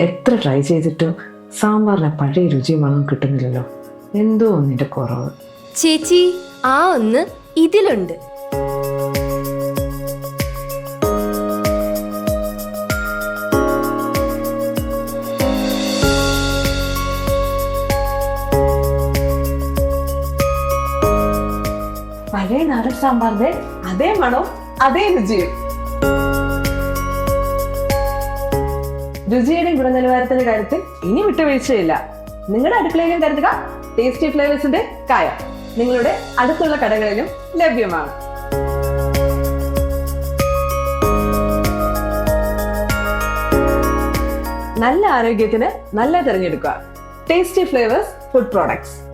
എത്ര ട്രൈ ചെയ്തിട്ടും സാമ്പാറിന് പഴയ രുചിയും മണവും കിട്ടുന്നില്ലല്ലോ. എന്തോ ഒന്നിന്റെ കുറവ്. ചേച്ചി, ആ ഒന്ന് ഇതിലുണ്ട്. പഴയ നാടൻ സാമ്പാറിന്റെ അതേ മണവും അതേ രുചിയും. രുചിയുടെയും ഗുണനിലവാരത്തിന്റെ കാര്യത്തിൽ ഇനി വിട്ടുവീഴ്ചയില്ല. നിങ്ങളുടെ അടുക്കളയിലും കരുതുക ടേസ്റ്റി ഫ്ലേവേഴ്സിന്റെ കായം. നിങ്ങളുടെ അടുത്തുള്ള കടകളിലും ലഭ്യമാണ്. നല്ല ആരോഗ്യത്തിന് നല്ല തിരഞ്ഞെടുക്കുക. Tasty flavours food products.